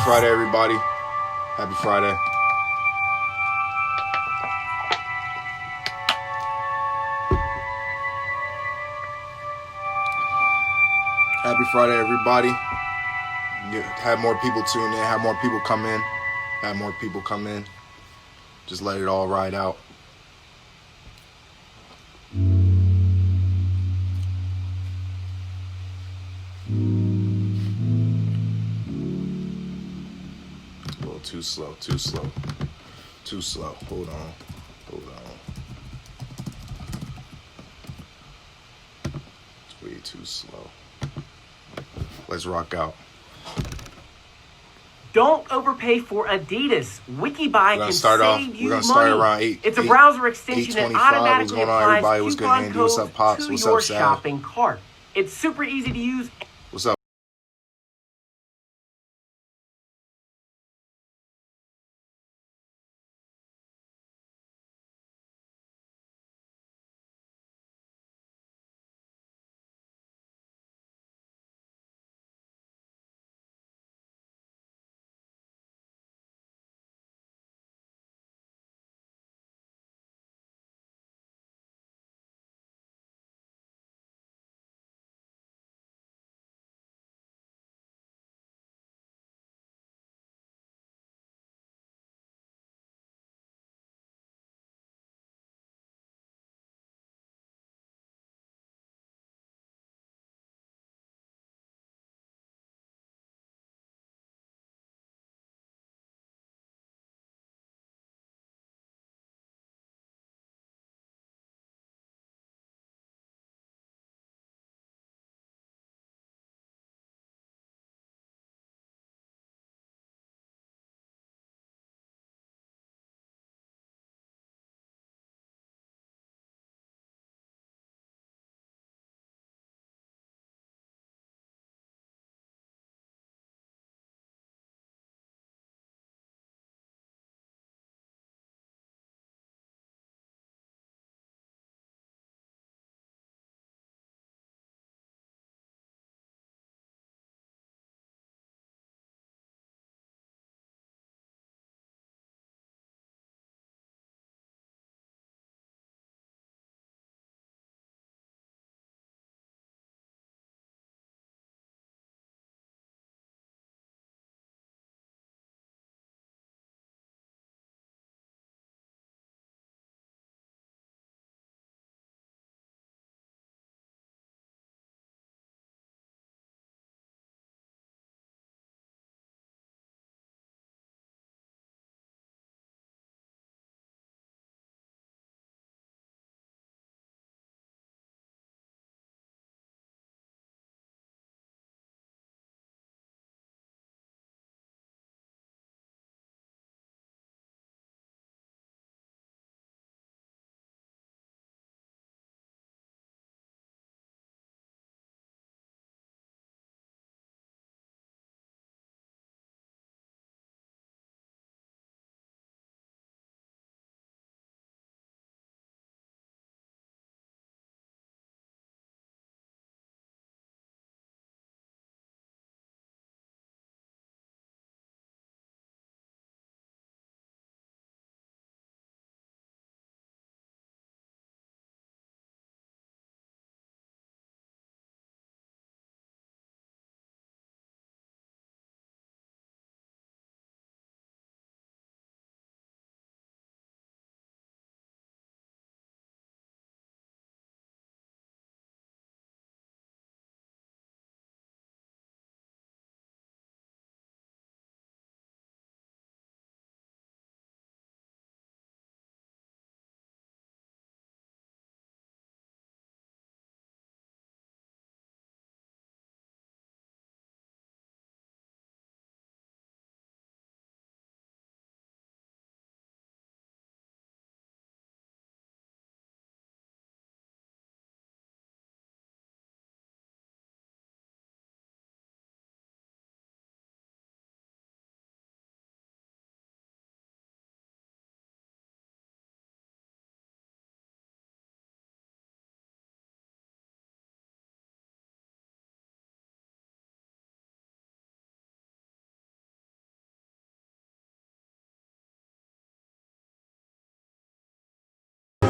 Friday, everybody. Happy Friday. Happy Friday, everybody. Have more people tune in. Have more people come in. Have more people come in. Just let it all ride out. A little too slow. Too slow. Too slow. Hold on. Hold on. It's way too slow. Let's rock out. Don't overpay for Adidas. WikiBuy can save you money. We're gonna start around 8. It's a browser extension that 8:25. automatically applies What's good, coupon Andy? What's codes up, Pops? to What's your up, Sal? shopping cart. It's super easy to use. What's up?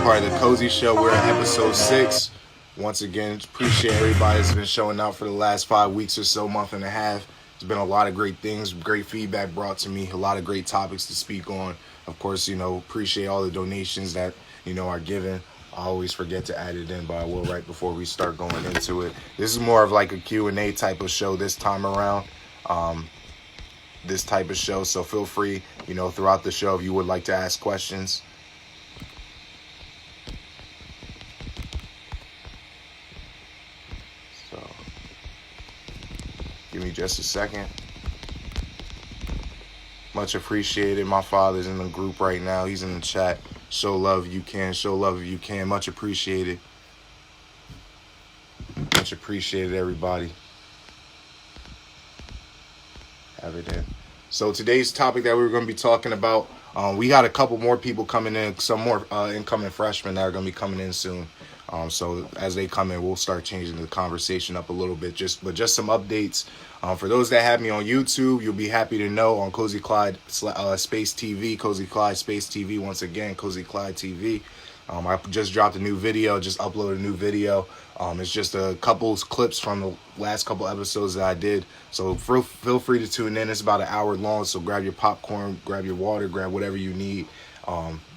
part of the Cozy Show. We're in episode 6. Once again, appreciate everybody that's been showing out for the last 5 weeks or so, month and a half. There's been a lot of great things, great feedback brought to me, a lot of great topics to speak on. Of course, appreciate all the donations that, are given. I always forget to add it in, but I will right before we start going into it. This is more of like a Q&A type of show this time around. This type of show, so feel free, throughout the show if you would like to ask questions. So, give me just a second. Much appreciated. My father's in the group right now. He's in the chat. Show love if you can. Show love if you can. Much appreciated. Much appreciated, everybody. Have it in. So today's topic that we were going to be talking about, we got a couple more people coming in, some more incoming freshmen that are going to be coming in soon. So as they come in, we'll start changing the conversation up a little bit. Just some updates. For those that have me on YouTube, you'll be happy to know on CozyClyde Space TV, CozyClyde Space TV, once again, CozyClyde TV. I just dropped a new video, just uploaded a new video. It's just a couple clips from the last couple episodes that I did. So feel free to tune in. It's about an hour long, so grab your popcorn, grab your water, grab whatever you need.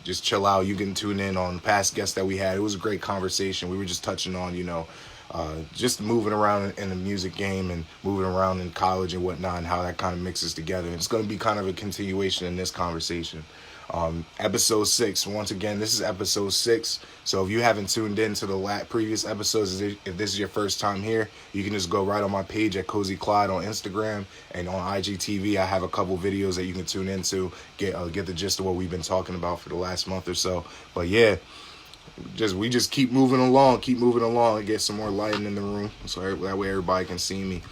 Just chill out. You can tune in on past guests that we had. It was a great conversation. We were just touching on, just moving around in the music game and moving around in college and whatnot and how that kind of mixes together. And it's going to be kind of a continuation in this conversation. Episode 6. Once again, this is episode 6. So if you haven't tuned in to the previous episodes, if this is your first time here, you can just go right on my page at CozyClyde on Instagram and on IGTV. I have a couple videos that you can tune into, get the gist of what we've been talking about for the last month or so. But yeah, we just keep moving along, and get some more lighting in the room so that way everybody can see me.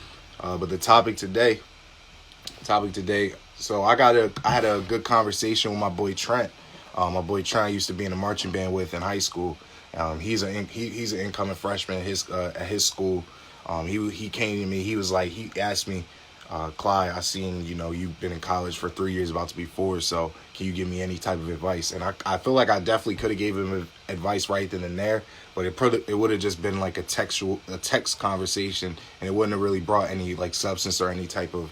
But the topic today. So I had a good conversation with my boy Trent. My boy Trent I used to be in a marching band with in high school. He's an incoming freshman at his school. He came to me. He asked me, Clyde, I seen you've been in college for 3 years, about to be 4. So can you give me any type of advice? And I feel like I definitely could have gave him advice right then and there, but it would have just been like a text conversation, and it wouldn't have really brought any like substance or any type of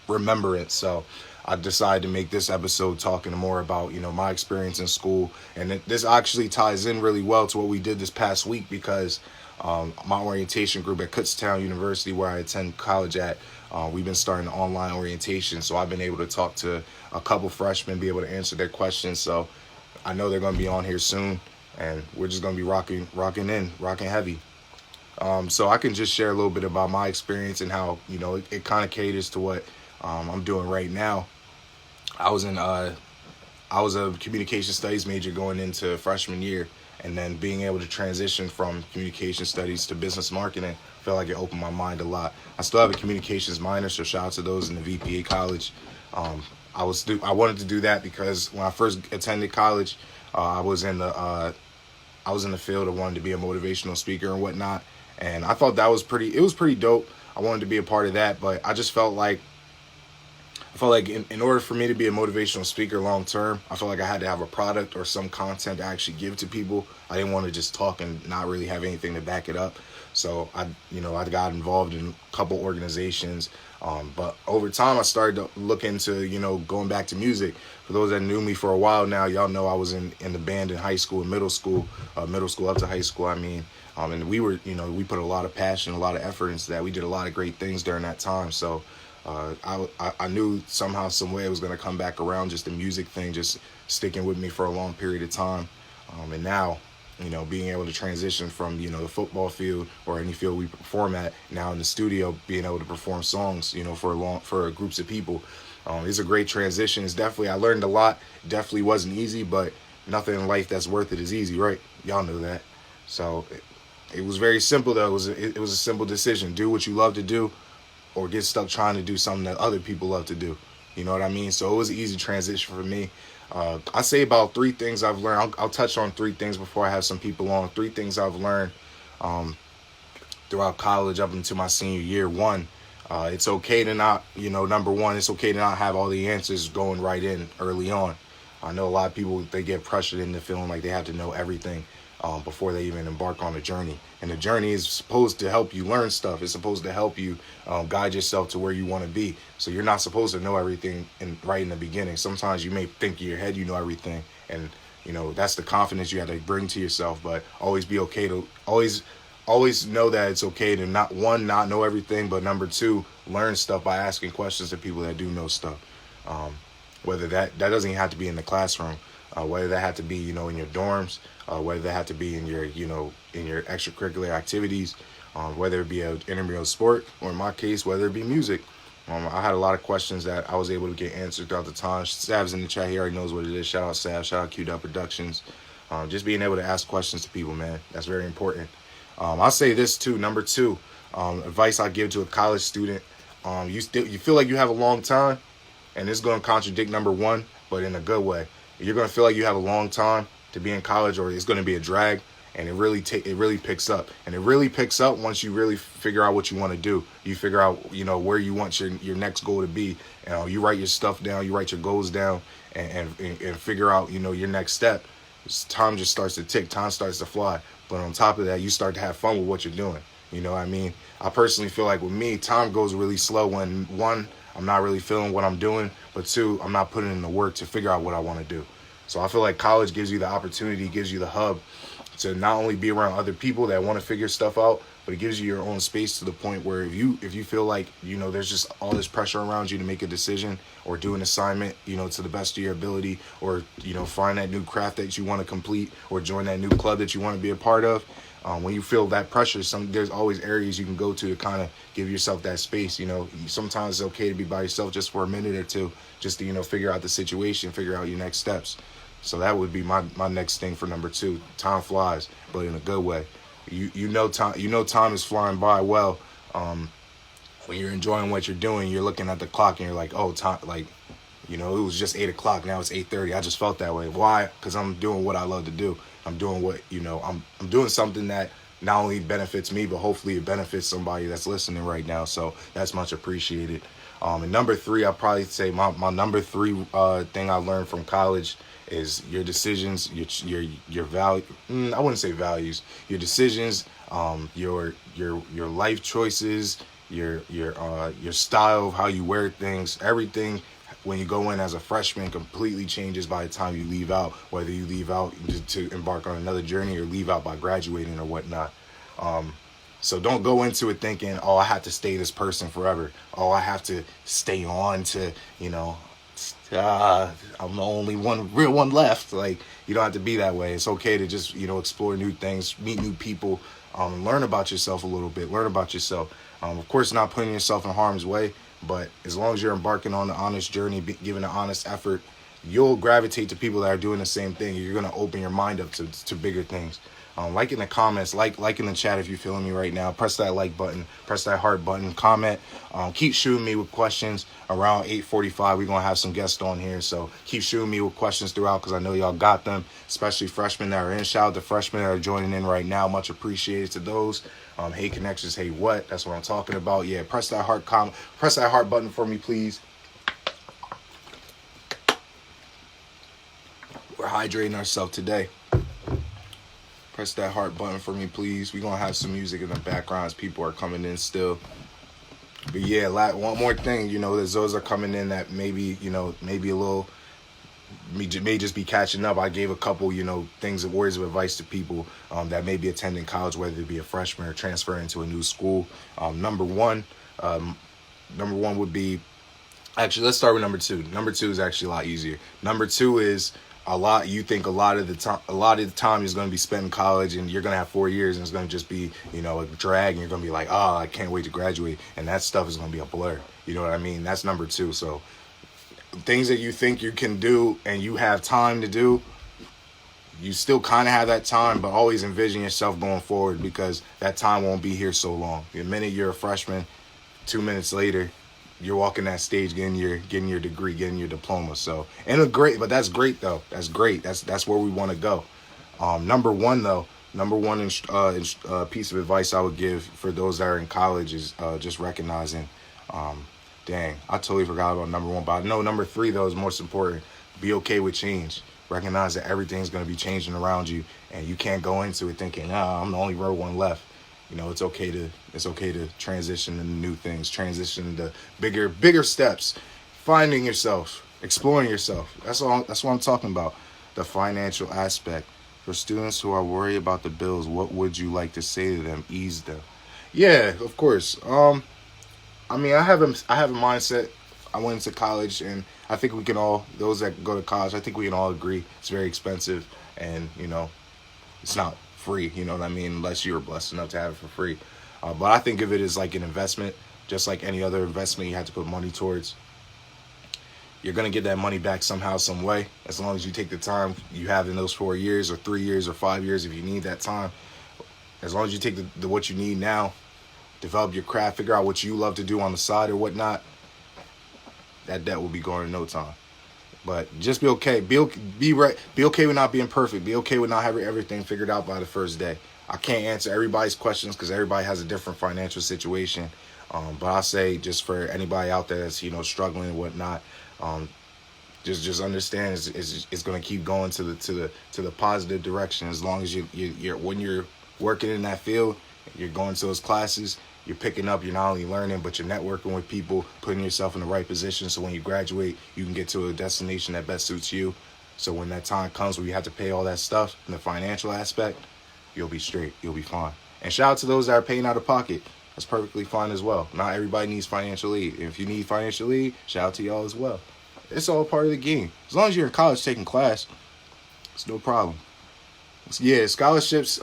remembrance. So I decided to make this episode talking more about, my experience in school. And this actually ties in really well to what we did this past week because my orientation group at Kutztown University, where I attend college at, we've been starting online orientation. So I've been able to talk to a couple freshmen, be able to answer their questions. So I know they're going to be on here soon, and we're just going to be rocking heavy. So I can just share a little bit about my experience and how, it kind of caters to what I'm doing right now. I was a communication studies major going into freshman year, and then being able to transition from communication studies to business marketing felt like it opened my mind a lot. I still have a communications minor, so shout out to those in the VPA college. I wanted to do that because when I first attended college, I was in the field of wanting to be a motivational speaker and whatnot. And I thought it was pretty dope. I wanted to be a part of that, but I just felt like in order for me to be a motivational speaker long term, I felt like I had to have a product or some content to actually give to people. I didn't want to just talk and not really have anything to back it up. So I got involved in a couple organizations. But over time, I started to look into, going back to music. For those that knew me for a while now, y'all know I was in the band in high school and middle school up to high school. And we were, we put a lot of passion, a lot of effort into that. We did a lot of great things during that time. So I knew somehow, some way it was going to come back around, just the music thing, just sticking with me for a long period of time. And now, being able to transition from, the football field or any field we perform at, now in the studio, being able to perform songs, for groups of people. It's a great transition. I learned a lot. Definitely wasn't easy, but nothing in life that's worth it is easy, right? Y'all know that. So it was very simple, though. It was a simple decision. Do what you love to do, or get stuck trying to do something that other people love to do. You know what I mean? So it was an easy transition for me. I say about 3 things I've learned. I'll touch on 3 things before I have some people on. 3 things I've learned throughout college up into my senior year. 1, it's okay to not, number 1, it's okay to not have all the answers going right in early on. I know a lot of people, they get pressured into feeling like they have to know everything before they even embark on a journey. And the journey is supposed to help you learn stuff. It's supposed to help you guide yourself to where you want to be. So you're not supposed to know everything right in the beginning. Sometimes you may think in your head you know everything, and that's the confidence you have to bring to yourself. But always be okay to always know that it's okay to not know everything, but number two, learn stuff by asking questions to people that do know stuff. Whether that doesn't even have to be in the classroom, whether that had to be, in your dorms, whether that had to be in your, in your extracurricular activities, whether it be an intramural sport, or in my case, whether it be music. I had a lot of questions that I was able to get answered throughout the time. Sav's in the chat. He already knows what it is. Shout out Sav. Shout out QDub Productions. Just being able to ask questions to people, man. That's very important. I'll say this too. Number two, advice I give to a college student. You feel like you have a long time, and this is going to contradict number one, but in a good way. You're going to feel like you have a long time to be in college, or it's going to be a drag, and it really picks up. And it really picks up once you really figure out what you want to do. You figure out, where you want your next goal to be. You write your stuff down, you write your goals down, and figure out, your next step. Time just starts to tick, time starts to fly. But on top of that, you start to have fun with what you're doing. You know what I mean? I personally feel like with me, time goes really slow when, one, I'm not really feeling what I'm doing, but two, I'm not putting in the work to figure out what I want to do. So I feel like college gives you the opportunity, gives you the hub to not only be around other people that want to figure stuff out, but it gives you your own space to the point where if you feel like, there's just all this pressure around you to make a decision or do an assignment, to the best of your ability, or, find that new craft that you want to complete, or join that new club that you want to be a part of. When you feel that pressure, there's always areas you can go to kind of give yourself that space. Sometimes it's okay to be by yourself just for a minute or two, just to, figure out the situation, figure out your next steps. So that would be my next thing for number two. Time flies, but in a good way. Time is flying by well. When you're enjoying what you're doing, you're looking at the clock and you're like, oh, time, it was just 8 o'clock. Now it's 8:30. I just felt that way. Why? Because I'm doing what I love to do. I'm doing what, I'm doing something that not only benefits me, but hopefully it benefits somebody that's listening right now. So that's much appreciated. And number three, I'll probably say my number three thing I learned from college is your decisions, your value. I wouldn't say values. Your decisions, your life choices, your style of how you wear things, everything. When you go in as a freshman, completely changes by the time you leave out, whether you leave out to embark on another journey or leave out by graduating or whatnot. So don't go into it thinking, oh, I have to stay this person forever. Oh, I have to stay on to, I'm the only real one left. Like, you don't have to be that way. It's okay to just, explore new things, meet new people, learn about yourself a little bit, learn about yourself. Of course, not putting yourself in harm's way, but as long as you're embarking on an honest journey, giving an honest effort, you'll gravitate to people that are doing the same thing. You're going to open your mind up to bigger things. Like in the comments, like in the chat if you're feeling me right now. Press that like button, press that heart button, comment. Keep shooting me with questions. Around 8:45, we're going to have some guests on here. So keep shooting me with questions throughout because I know y'all got them, especially freshmen that are in. Shout out to freshmen that are joining in right now. Much appreciated to those. Hey connections, hey what? That's what I'm talking about. Yeah, press that heart button for me, please. We're hydrating ourselves today. Press that heart button for me, please. We're going to have some music in the background as people are coming in still. But yeah, one more thing, that those are coming in that maybe a little, may just be catching up. I gave a couple, words of advice to people that may be attending college, whether it be a freshman or transferring to a new school. Number one would be, actually, let's start with number two. Number two is actually a lot easier. Number two is, you think a lot of the time is going to be spent in college, and you're going to have 4 years, and it's going to just be, a drag, and you're going to be like, oh, I can't wait to graduate, and that stuff is going to be a blur. You know what I mean? That's number two. So things that you think you can do and you have time to do, you still kind of have that time, but always envision yourself going forward because that time won't be here so long. The minute you're a freshman, 2 minutes later, you're walking that stage, getting your degree, getting your diploma. So, but that's great though. That's great. That's where we want to go. Number one piece of advice I would give for those that are in college is just recognizing, I totally forgot about number one, but I know number three though is most important. Be okay with change. Recognize that everything's going to be changing around you, and you can't go into it thinking, I'm the only real one left. You know, it's okay to transition into new things, transition into bigger steps, finding yourself, exploring yourself. That's what I'm talking about. The financial aspect. For students who are worried about the bills, what would you like to say to them? Ease them. Yeah, of course. I mean, I have a mindset. I went into college, and I think we can all, those that go to college, I think we can all agree it's very expensive, and, you know, it's not free, you know what I mean, unless you were blessed enough to have it for free. But I think of it as like an investment, just like any other investment you have to put money towards. You're going to get that money back somehow, some way, as long as you take the time you have in those 4 years or 3 years or 5 years if you need that time. As long as you take the what you need now, develop your craft, figure out what you love to do on the side or whatnot, that debt will be gone in no time. But just be okay. Be okay with not being perfect. Be okay with not having everything figured out by the first day. I can't answer everybody's questions because everybody has a different financial situation. But I say, just for anybody out there that's, you know, struggling and whatnot, just understand it's going to keep going to the positive direction. As long as you're when you're working in that field, you're going to those classes, you're picking up, you're not only learning, but you're networking with people, putting yourself in the right position. So when you graduate, you can get to a destination that best suits you. So when that time comes where you have to pay all that stuff in the financial aspect, you'll be straight. You'll be fine. And shout out to those that are paying out of pocket. That's perfectly fine as well. Not everybody needs financial aid. If you need financial aid, shout out to y'all as well. It's all part of the game. As long as you're in college taking class, it's no problem. Yeah, scholarships,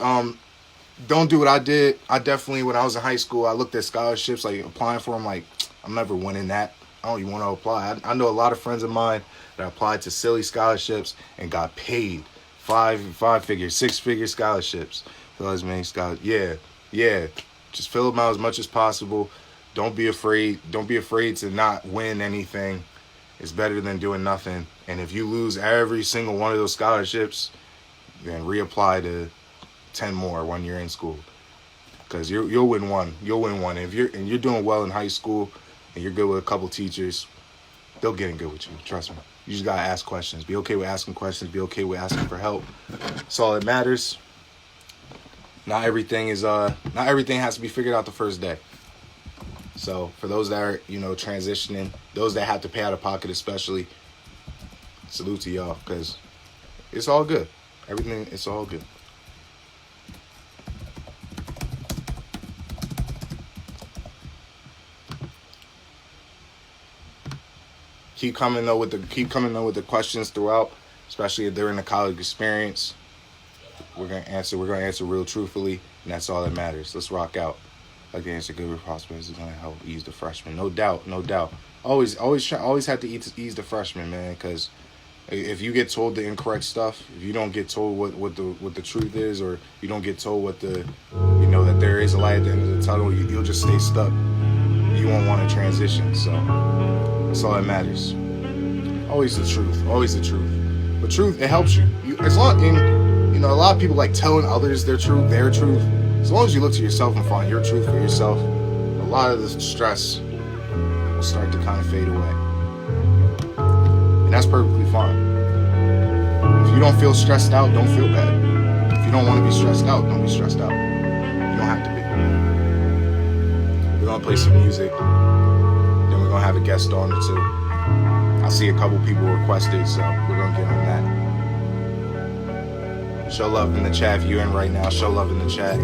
don't do what I did. I definitely, when I was in high school, I looked at scholarships, like applying for them, like, I'm never winning that. I don't even want to apply. I know a lot of friends of mine that applied to silly scholarships and got paid five-figure, six-figure scholarships. Fill as many scholarships. Yeah. Just fill them out as much as possible. Don't be afraid. Don't be afraid to not win anything. It's better than doing nothing. And if you lose every single one of those scholarships, then reapply to 10 more when you're in school, because you'll win one. You'll win one. And if you're doing well in high school and you're good with a couple teachers, they'll get in good with you. Trust me. You just gotta ask questions. Be okay with asking questions. Be okay with asking for help. That's all that matters. Not everything has to be figured out the first day. So for those that are, you know, transitioning, those that have to pay out of pocket especially, salute to y'all, because it's all good. It's all good. Keep coming though with the questions throughout, especially during the college experience. We're gonna answer real truthfully, and that's all that matters. Let's rock out. Like the answer, good with prospects is gonna help ease the freshman. No doubt. Always have to ease the freshman, man, because if you get told the incorrect stuff, if you don't get told what the truth is, or you don't get told that there is a light at the end of the tunnel, you'll just stay stuck. You won't want to transition. So that's all that matters. Always the truth. But truth, it helps you. A lot of people like telling others their truth. As long as you look to yourself and find your truth for yourself, a lot of the stress will start to kind of fade away. And that's perfectly fine. If you don't feel stressed out, don't feel bad. If you don't want to be stressed out, don't be stressed out. You don't have to be. We're going to play some music. Then we're going to have a guest on or two. I see a couple people requested, so we're going to get on that. Show love in the chat if you're in right now. Show love in the chat.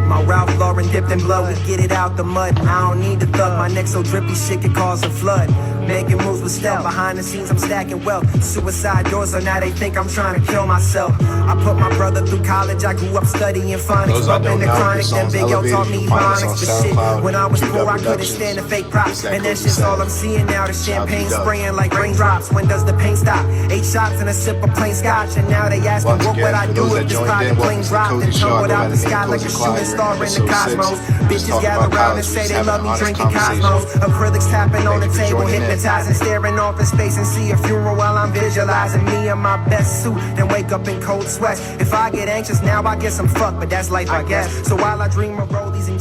My Ralph Lauren dipped in blood, we get it out the mud. I don't need the thug, my neck so drippy shit could cause a flood. Making moves with stealth, behind the scenes I'm stacking wealth. Suicide doors, so now they think I'm trying to kill myself. I put my brother through college, I grew up studying phonics. Up in the chronic, then Big L taught me phonics. But shit, when I was poor I couldn't stand the fake props. And that's just all I'm seeing now, the champagne spraying like raindrops. When does the pain stop? 8 shots and a sip of plain scotch. And now they asking what would I do if this private plane dropped and tumbled out the sky like a shooting star in the cosmos. Bitches gather around and say they love me drinking Cosmos. Acrylics tapping on the table, hypnotizing, staring off in space and see a funeral while I'm visualizing me in my best suit, then wake up in cold sweats. If I get anxious now, I guess I'm fucked, but that's life, I guess. So while I dream of rollies and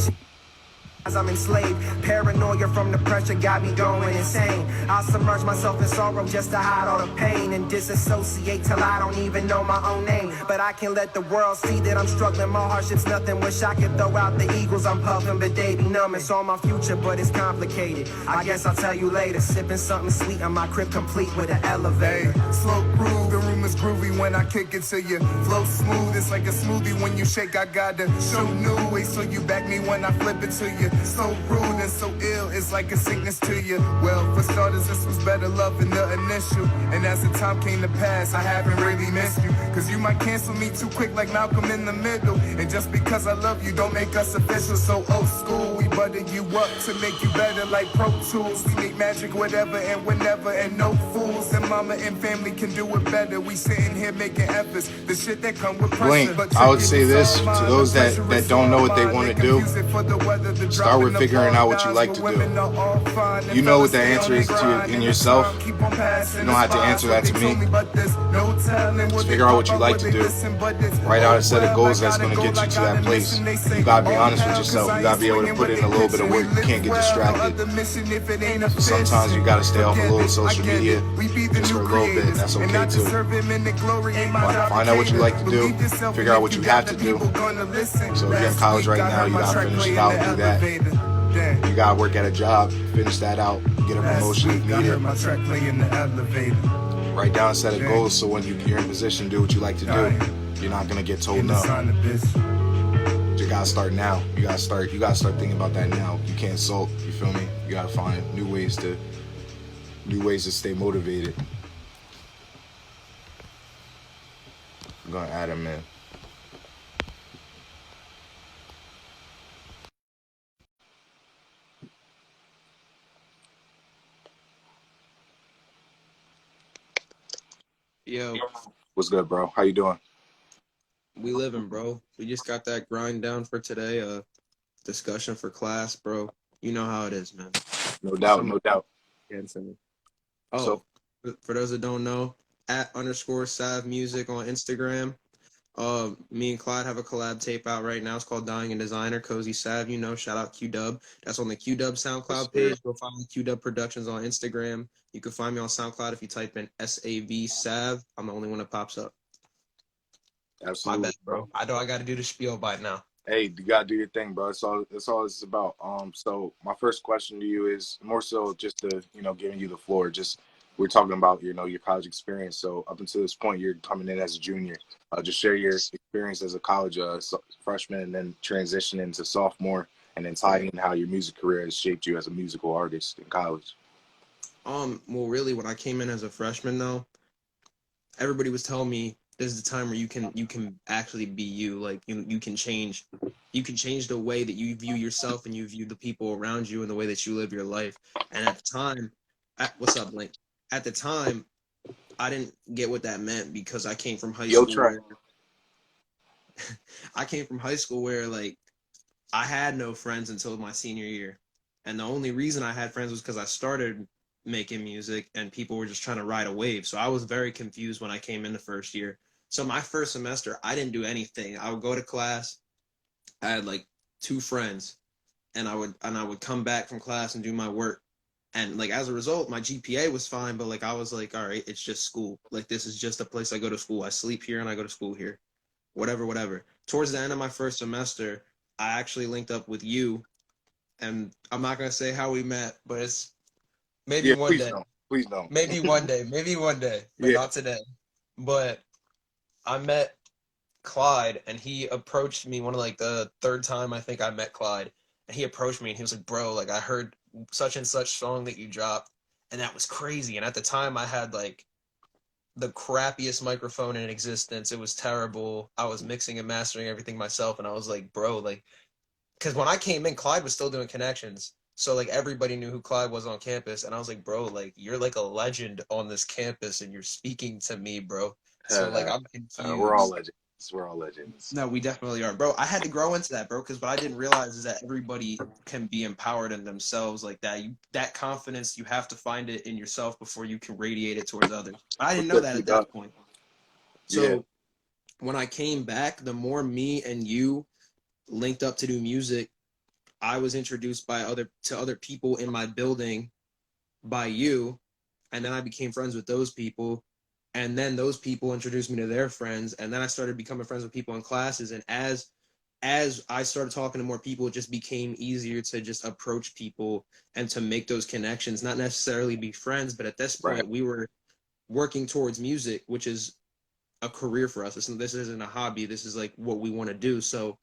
As I'm enslaved, paranoia from the pressure got me going insane. I'll submerge myself in sorrow just to hide all the pain and disassociate till I don't even know my own name. But I can't let the world see that I'm struggling. My hardship's nothing. Wish I could throw out the eagles I'm puffing, but they be numb. It's all my future, but it's complicated. I guess I'll tell you later. Sipping something sweet on my crib, complete with an elevator. Slow groove, the room is groovy when I kick it to you. Flow smooth, it's like a smoothie when you shake. I gotta show new ways so you back me when I flip it to you. So rude and so ill, it's like a sickness to you. Well, for starters, this was better love than the initial. And as the time came to pass, I haven't really missed you. Cause you might cancel me too quick like Malcolm in the Middle. And just because I love you, don't make us official. So old school, we butter you up to make you better like Pro Tools. We make magic whatever and whenever, and no fools. And mama and family can do it better. We sitting here making efforts, the shit that come with pressure. Blink, I would say this to those that don't know what they want to do. Start with figuring out what you like to do. You know what the answer is in yourself. You don't have to answer that to me. Just figure out what you like to do. Write out a set of goals that's going to get you to that place. You got to be honest with yourself. You got to be able to put in a little bit of work. You can't get distracted. So sometimes you got to stay off a little social media just for a little bit. That's okay too. But find out what you like to do. Figure out what you have to do. So if you're in college right now, you got to finish it out, do that. You gotta work at a job, finish that out, get a promotion if needed. Write down a set of goals so when you're in position, do what you like to do. You're not gonna get told no. You gotta start now. You gotta start thinking about that now. You can't sulk, you feel me? You gotta find new ways to stay motivated. I'm gonna add him in. Yo, What's good, bro? How you doing? we living, bro. We just got that grind down for today. Discussion for class, bro. You know how it is, man. No doubt, no doubt. Oh, So- for those that don't know, @_Sav Music on Instagram. Me and Clyde have a collab tape out right now. It's called Dying and Designer. Cozy Sav, you know. Shout out QDub. That's on the QDub SoundCloud page. Go find QDub Productions on Instagram. You can find me on SoundCloud if you type in SAV Sav. I'm the only one that pops up. Absolutely. My bad, bro. I know I got to do the spiel by now. Hey, you gotta do your thing, bro. That's all it's about. So my first question to you is more so just to, giving you the floor. Just we're talking about, your college experience. So up until this point, you're coming in as a junior. Just share your experience as a college freshman and then transition into sophomore, and then tie in how your music career has shaped you as a musical artist in college. Well, really, when I came in as a freshman, though, everybody was telling me this is the time where you can actually be you. Like you can change the way that you view yourself and you view the people around you and the way that you live your life. And at the time, what's up, Blink? At the time, I didn't get what that meant because I came from high school. I came from high school where like I had no friends until my senior year, and the only reason I had friends was because I started making music and people were just trying to ride a wave. So I was very confused when I came in the first year. So my first semester, I didn't do anything. I would go to class. I had like 2 friends, and I would come back from class and do my work. And like as a result, my GPA was fine, but like I was like, all right, it's just school. Like this is just a place I go to school. I sleep here and I go to school here. Whatever. Towards the end of my first semester, I actually linked up with you, and I'm not gonna say how we met, but it's maybe one day. Please don't. Maybe one day, but not today. But I met Clyde, and he approached me the third time I think I met Clyde, and he approached me and he was like, bro, like I heard such and such song that you dropped, and that was crazy. And at the time I had like the crappiest microphone in existence. It was terrible. I was mixing and mastering everything myself, and I was like, bro, like, because when I came in, Clyde was still doing connections. So like everybody knew who Clyde was on campus, and I was like, bro, like you're like a legend on this campus, and you're speaking to me, bro. So like I'm confused. We're all legends. We're all legends. No, we definitely are, bro. I had to grow into that, bro, because what I didn't realize is that everybody can be empowered in themselves like that. That confidence, you have to find it in yourself before you can radiate it towards others. I didn't know that at that point. So when I came back, the more me and you linked up to do music, I was introduced to other people in my building by you, and then I became friends with those people, and then those people introduced me to their friends, and then I started becoming friends with people in classes, and as I started talking to more people, it just became easier to just approach people and to make those connections, not necessarily be friends, but at this point we were working towards music, which is a career for us. This isn't a hobby. This is like what we want to do. So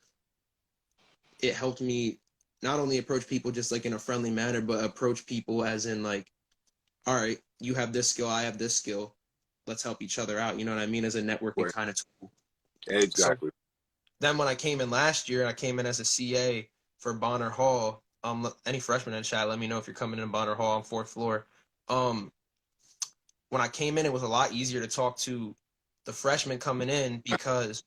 it helped me not only approach people just like in a friendly manner, but approach people as in like, all right, you have this skill, I have this skill. Let's help each other out. You know what I mean? As a networking kind of tool. Exactly. So then when I came in last year, I came in as a CA for Bonner Hall. Any freshmen in chat, let me know if you're coming in Bonner Hall on 4th floor. When I came in, it was a lot easier to talk to the freshmen coming in because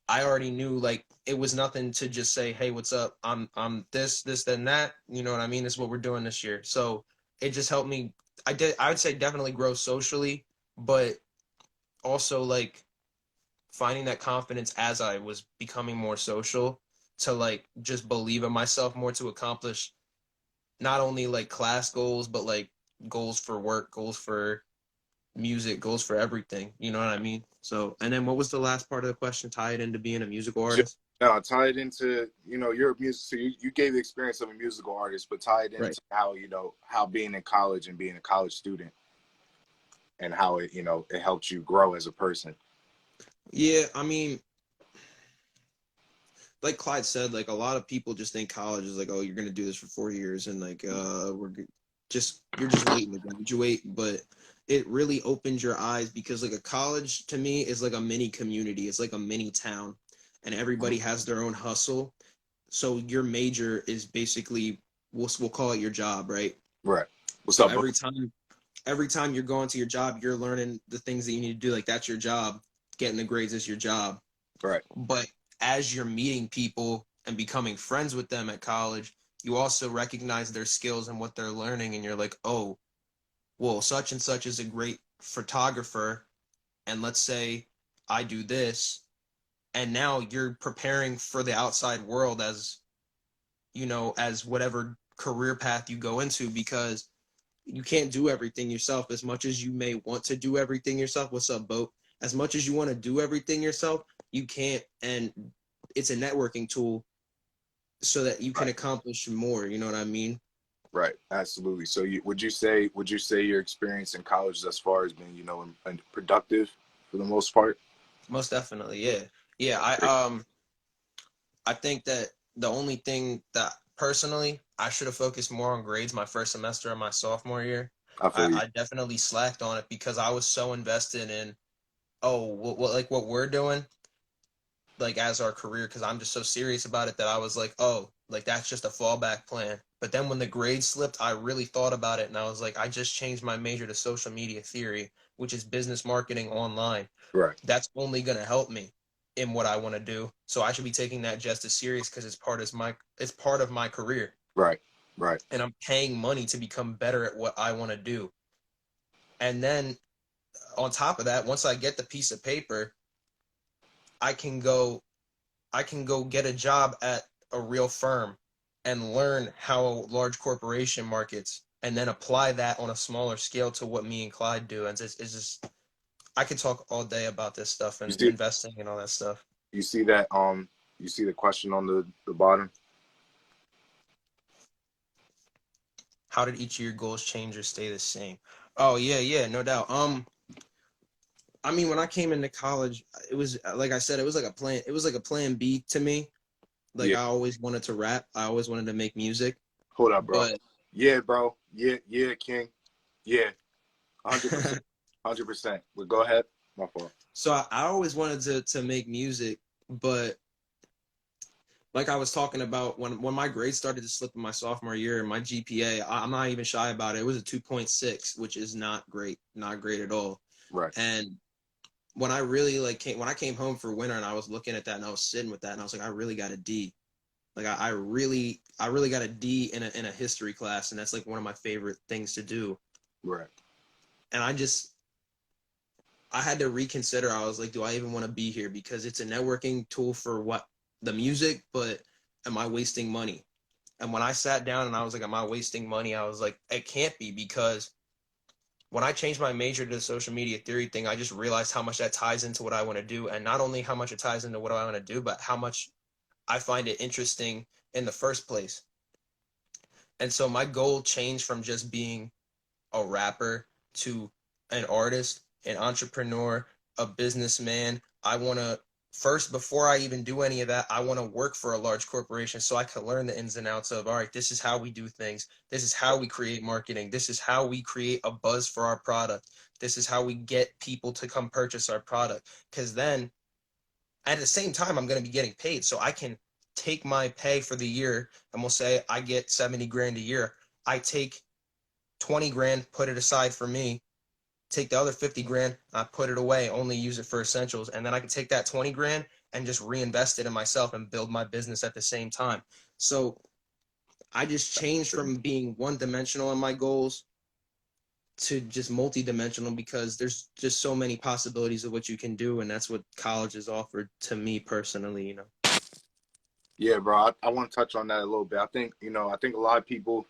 I already knew like it was nothing to just say, hey, what's up? I'm this, then that. You know what I mean? This is what we're doing this year. So it just helped me. I would say definitely grow socially, but also like finding that confidence as I was becoming more social to like just believe in myself more to accomplish not only like class goals, but like goals for work, goals for music, goals for everything. You know what I mean? So, and then what was the last part of the question? Tie it into being a musical artist? No, tie it into, your music. So you gave the experience of a musical artist, but tie it into how, how being in college and being a college student and how it, it helped you grow as a person. Yeah, I mean, like Clyde said, like a lot of people just think college is like, oh, you're gonna do this for 4 years and like you're just waiting to graduate, but it really opens your eyes because like a college to me is like a mini community. It's like a mini town, and everybody has their own hustle. So your major is basically we'll call it your job, right? Right. What's so up, every time you're going to your job, you're learning the things that you need to do. Like that's your job. Getting the grades is your job. Right. But as you're meeting people and becoming friends with them at college, you also recognize their skills and what they're learning. And you're like, oh, well, such and such is a great photographer. And let's say I do this. And now you're preparing for the outside world as, as whatever career path you go into, because you can't do everything yourself as much as you may want to do everything yourself. What's up, Boat? As much as you want to do everything yourself, you can't. And it's a networking tool so that you can accomplish more. You know what I mean? Right. Absolutely. So would you say your experience in college thus far has been, and productive for the most part? Most definitely. Yeah. Yeah. I think that the only thing that personally I should have focused more on grades my first semester of my sophomore year. I definitely slacked on it because I was so invested in, what we're doing, like as our career, because I'm just so serious about it that I was like, oh, like that's just a fallback plan. But then when the grades slipped, I really thought about it and I was like, I just changed my major to social media theory, which is business marketing online. Right. That's only going to help me in what I want to do. So I should be taking that just as serious because it's part of my career. Right. Right. And I'm paying money to become better at what I want to do. And then on top of that, once I get the piece of paper, I can go get a job at a real firm and learn how a large corporation markets and then apply that on a smaller scale to what me and Clyde do. And it's just, I could talk all day about this stuff and investing and all that stuff. You see that, you see the question on the bottom? How did each of your goals change or stay the same? Oh yeah, no doubt. I mean, when I came into college, it was like I said, it was like a plan B to me. Like I always wanted to rap. I always wanted to make music. Hold up, bro. But, yeah, bro. Yeah, King. Yeah. 100%. 100%. But go ahead. My fault. So I always wanted to make music, but like I was talking about when my grades started to slip in my sophomore year, my GPA, I'm not even shy about it. It was a 2.6, which is not great at all. Right. And when I really when I came home for winter and I was looking at that and I was sitting with that and I was like, I really got a D. Like I really got a D in a history class, and that's like one of my favorite things to do. Right. And I had to reconsider. I was like, do I even want to be here? Because it's a networking tool for the music, but am I wasting money? And when I sat down and I was like, am I wasting money? I was like, it can't be, because when I changed my major to the social media theory thing, I just realized how much that ties into what I want to do. And not only how much it ties into what I want to do, but how much I find it interesting in the first place. And so my goal changed from just being a rapper to an artist, an entrepreneur, a businessman. I want to first, before I even do any of that, I want to work for a large corporation so I can learn the ins and outs of, all right, this is how we do things. This is how we create marketing. This is how we create a buzz for our product. This is how we get people to come purchase our product. Because then at the same time, I'm going to be getting paid. So I can take my pay for the year, and we'll say I get 70 grand a year. I take 20 grand, put it aside for me, take the other 50 grand, I put it away, only use it for essentials. And then I can take that 20 grand and just reinvest it in myself and build my business at the same time. So I just changed from being one dimensional in my goals to just multi-dimensional, because there's just so many possibilities of what you can do. And that's what college has offered to me personally, you know. Yeah, bro. I want to touch on that a little bit. I think, I think a lot of people,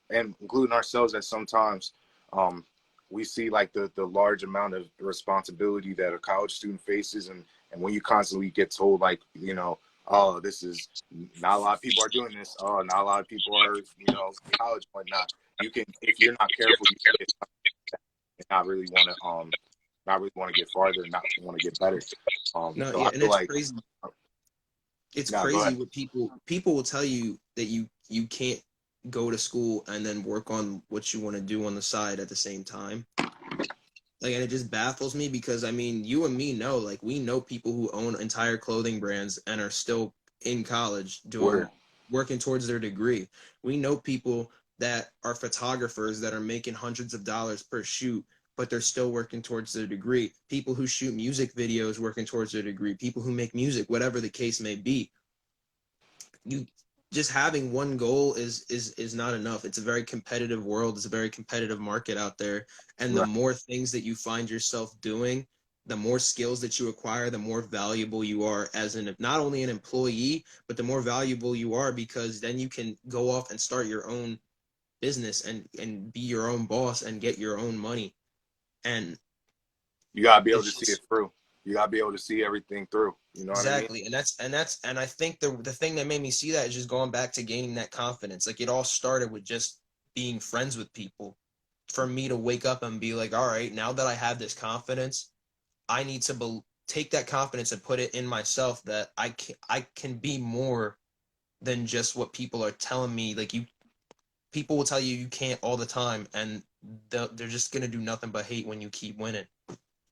and including ourselves at sometimes, we see like the large amount of responsibility that a college student faces. And when you constantly get told like, oh, this is not a lot of people are doing this. Oh, not a lot of people are, in college and whatnot. You can, if you're not careful, you can get and not really want to get farther and not want to get better. No, so yeah, I and feel it's like, crazy. It's go crazy ahead. what people will tell you that you can't go to school and then work on what you want to do on the side at the same time. Like, and it just baffles me, because I mean, you and me know, like, we know people who own entire clothing brands and are still in college working towards their degree. We know people that are photographers that are making hundreds of dollars per shoot, but they're still working towards their degree. People who shoot music videos working towards their degree. People who make music, whatever the case may be. You just having one goal is not enough. It's a very competitive world. It's a very competitive market out there. And the Right. more things that you find yourself doing, the more skills that you acquire, the more valuable you are as not only an employee, but the more valuable you are, because then you can go off and start your own business and be your own boss and get your own money. And You gotta be able it's to see it just through. You gotta be able to see everything through. You know what I mean? exactly. And I think the thing that made me see that is just going back to gaining that confidence. Like, it all started with just being friends with people. For me to wake up and be like, all right, now that I have this confidence, I need to take that confidence and put it in myself, that I can be more than just what people are telling me. Like, people will tell you you can't all the time, and they're just gonna do nothing but hate when you keep winning.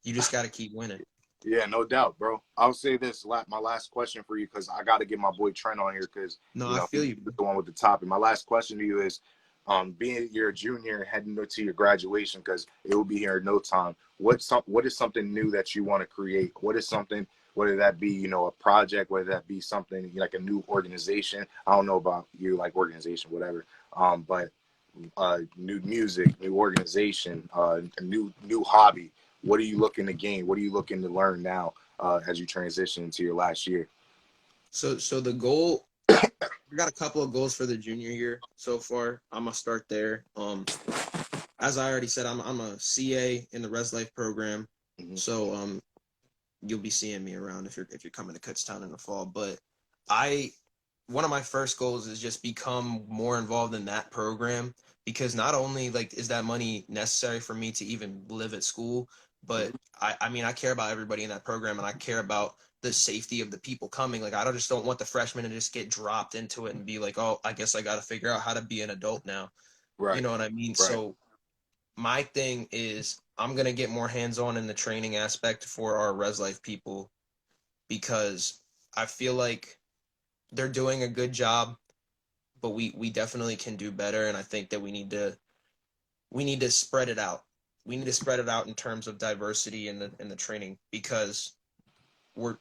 You just got to keep winning. Yeah, no doubt, bro. I'll say this, my last question for you, because I got to get my boy Trent on here, because No, I feel he's you. the one with the topic. My last question to you is, being you're a junior and heading to your graduation, because it will be here in no time. What is something new that you want to create? What is something, whether that be a project, whether that be something like a new organization? I don't know about you, like organization, whatever. But new music, new organization, a new hobby. What are you looking to gain? What are you looking to learn now as you transition into your last year? So the goal, we got a couple of goals for the junior year so far. I'm gonna start there. As I already said, I'm a CA in the Res Life program. Mm-hmm. So you'll be seeing me around if you're coming to Kutztown in the fall. But one of my first goals is just become more involved in that program, because not only like is that money necessary for me to even live at school, but I mean, I care about everybody in that program, and I care about the safety of the people coming. Like, I just don't want the freshmen to just get dropped into it and be like, oh, I guess I got to figure out how to be an adult now. You Right, know what I mean? right. So my thing is I'm going to get more hands-on in the training aspect for our Res Life people, because I feel like they're doing a good job, but we definitely can do better. And I think that we need to spread it out. We need to spread it out in terms of diversity in the training, because we're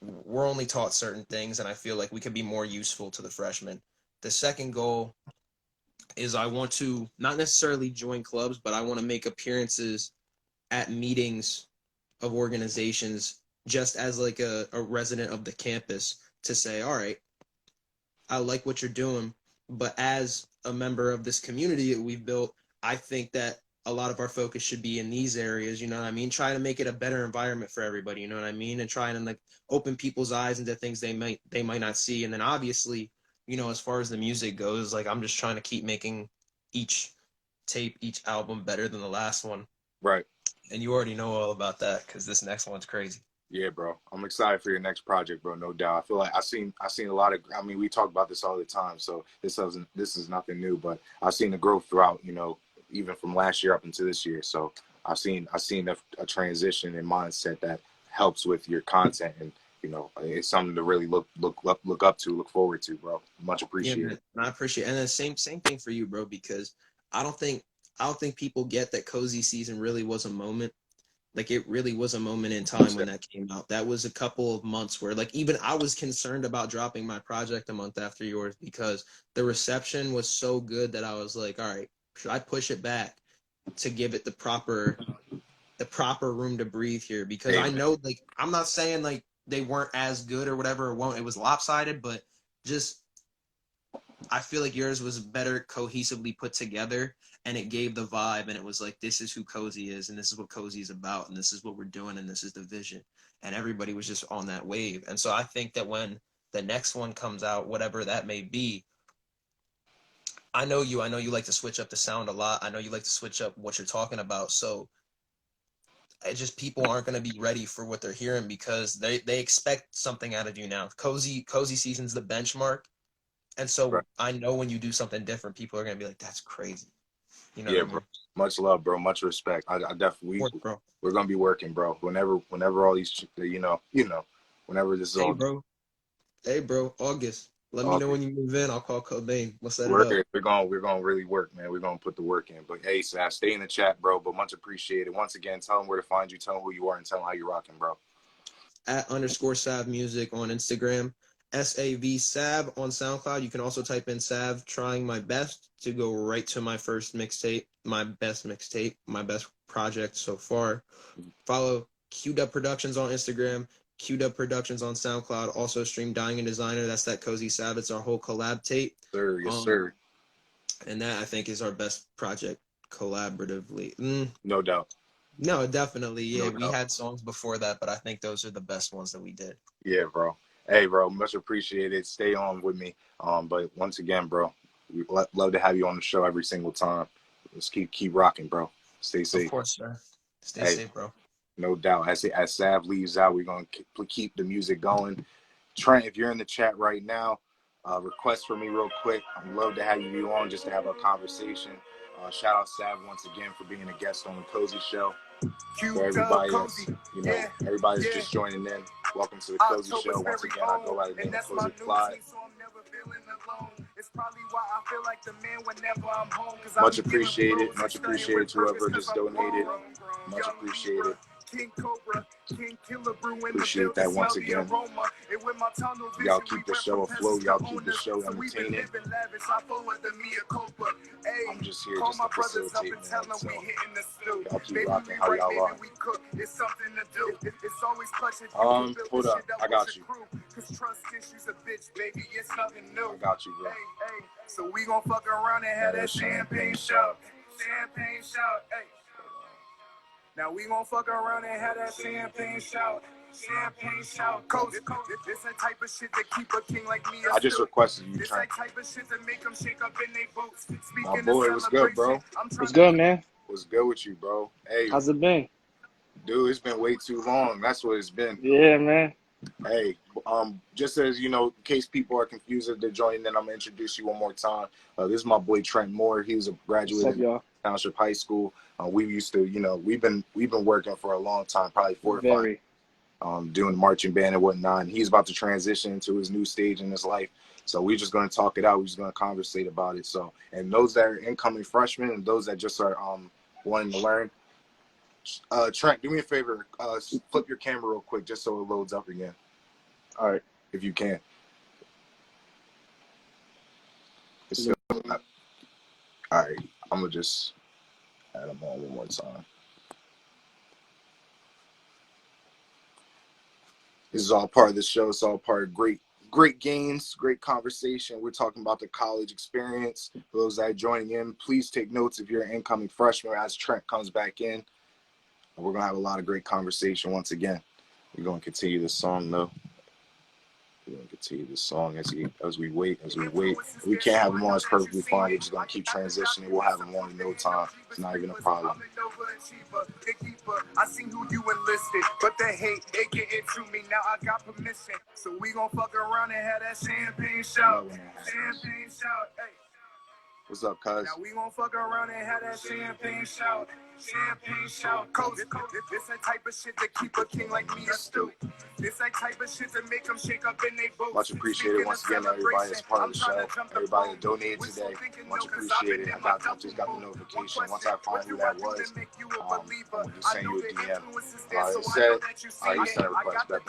only taught certain things, and I feel like we could be more useful to the freshmen. The second goal is I want to not necessarily join clubs, but I want to make appearances at meetings of organizations, just as like a resident of the campus, to say, all right, I like what you're doing, But as a member of this community that we've built, I think that a lot of our focus should be in these areas, you know what I mean? Trying to make it a better environment for everybody, you know what I mean? And trying to like open people's eyes into things they might not see. And then obviously, you know, as far as the music goes, like I'm just trying to keep making each tape, each album better than the last one. Right. And you already know all about that because this next one's crazy. Yeah, bro. I'm excited for your next project, bro. No doubt. I feel like I seen a lot of. I mean, we talk about this all the time, so this is nothing new. But I've seen the growth throughout. You know, even from last year up into this year. So I've seen a transition in mindset that helps with your content, and you know, it's something to really look up to, look forward to, bro. Much Yeah, appreciated. man, I appreciate it. And then same thing for you, bro, because I don't think I don't think people get that Cozy Season really was a moment. Like it really was a moment in time when that came out. That was a couple of months where like even I was concerned about dropping my project a month after yours because the reception was so good that I was like, all right, should I push it back to give it the proper room to breathe here? Because I Amen. know like I'm not saying like they weren't as good or whatever, it was lopsided, but just I feel like yours was better cohesively put together and it gave the vibe and it was like this is who Cozy is and this is what Cozy is about and this is what we're doing and this is the vision. And everybody was just on that wave. And so I think that when the next one comes out, whatever that may be, I know you like to switch up the sound a lot. I know you like to switch up what you're talking about. So it just people aren't going to be ready for what they're hearing because they expect something out of you now. Cozy Season's the benchmark. And so Right. I know when you do something different, people are gonna be like, "That's crazy." You know Yeah, what I bro. mean? Much love, bro. Much respect. I definitely Work, bro. we're gonna be working, bro. Whenever all these, whenever this is Hey, all bro. Hey, bro. August. Let me know okay. when you move in. I'll call Cobain. We'll set it up. We're gonna really work, man. We're gonna put the work in. But hey, Sav, stay in the chat, bro. But much appreciated. Once again, tell them where to find you, tell them who you are, and tell them how you rocking, bro. @_Sav Music on Instagram. SAV Sav on SoundCloud. You can also type in Sav Trying My Best to go right to my first mixtape, my best project so far. Follow QDub Productions on Instagram, QDub Productions on SoundCloud. Also stream Dying and Designer. That's that Cozy Sav. It's our whole collab tape. Sir, yes, Um, sir. and that I think is our best project collaboratively. No doubt. No, definitely. Yeah, No we doubt. had songs before that, but I think those are the best ones that we did. Yeah, bro. Hey, bro, much appreciated. Stay on with me. But once again, bro, we love to have you on the show every single time. Let's keep rocking, bro. Stay Of safe. course, sir. Stay Hey, safe, bro. no doubt. As Sav leaves out, we're gonna keep the music going. Trent, if you're in the chat right now, request for me real quick. I'd love to have you on just to have a conversation. Shout out Sav once again for being a guest on the Cozy Show. For everybody that's, everybody that's just joining in, welcome to the Cozy Show. Once again, I go by the name of CozyClyde. Much appreciated. Much appreciated to whoever just donated. Much appreciated. King Cobra, King Killebrew in Appreciate the that once building, again. smell the aroma. And with my tunnel vision, Y'all keep the show afloat. Y'all keep the owners, show so we been entertaining. living lavish. I forward the mea culpa. Ayy, I'm just here call just my to brothers up facilitate, and man. tell them So we hitting the stew. y'all keep Baby, rocking we how right, y'all baby, are. we cook. It's something to do. It's always clutch if you Hold build up. the shit I up got with you. your crew. Cause trust issues a bitch, baby. It's nothing new. I got you, bro. Hey, so we gon' fuck around and have that champagne shout. Champagne shout, hey. Now we gon' fuck around and have that champagne shout. Champagne shout. Cozy. This that type of shit that keep a king like me. I just requested you, This Trent. that type of shit that make them shake up in they boots. My boy, what's good, bro? What's good, man? What's good with you, bro? Hey, How's it been? dude, it's been way too long. That's what it's been. Yeah, man. Hey, just as you know, in case people are confused if they're joining in, I'm gonna introduce you one more time. This is my boy Trent Moore. He was a What's graduate up, in y'all? Township High School. We used to, we've been working for a long time, probably 4 or 5, doing marching band and whatnot. And he's about to transition into his new stage in his life. So we're just gonna talk it out. We're just gonna conversate about it. So, and those that are incoming freshmen and those that just are wanting to learn. Trent, do me a favor. Flip your camera real quick just so it loads up again. All right. If you can. It's still not. All right. I'm going to just add them on one more time. This is all part of the show. It's all part of great great gains, great conversation. We're talking about the college experience. For those that are joining in, please take notes if you're an incoming freshman as Trent comes back in. We're going to have a lot of great conversation once again. We're going to continue this song, though. We're going to continue this song as we wait. We can't have him on. It's perfectly fine. We're just going to keep transitioning. We'll have him on in no time. It's not even a problem. I seen who you enlisted, but the hate, they get into me. Now I got permission. So we gon' fuck around and have that champagne shout. Champagne shout, hey. What's up, cuz? Now we gon' fuck around and have that champagne shout. Champagne shout. Cozy, this that type of shit to keep a king like me a stew. This that type of shit to make them shake up in they boots. Much appreciated once again, everybody that's part of the show. Everybody that donated today. Much appreciated. I just got the notification. Once I find who that was, I'm just send you a DM. It said, you sent a request. Bet.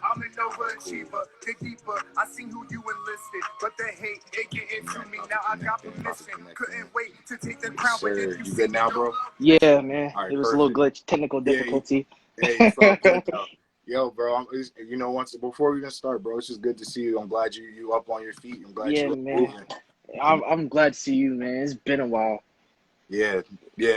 I'm an overachiever, the keeper. I seen who you enlisted, but the hate, it get into me. Now I got permission. Couldn't wait to take the crown. Sir, you good now, bro? Yeah, man. Right, it was a little glitch, technical difficulty. Hey, it's all good though. Yo, bro, before we even start, bro, it's just good to see you. I'm glad you up on your feet. I'm glad you're moving. I'm glad to see you, man. It's been a while. Yeah.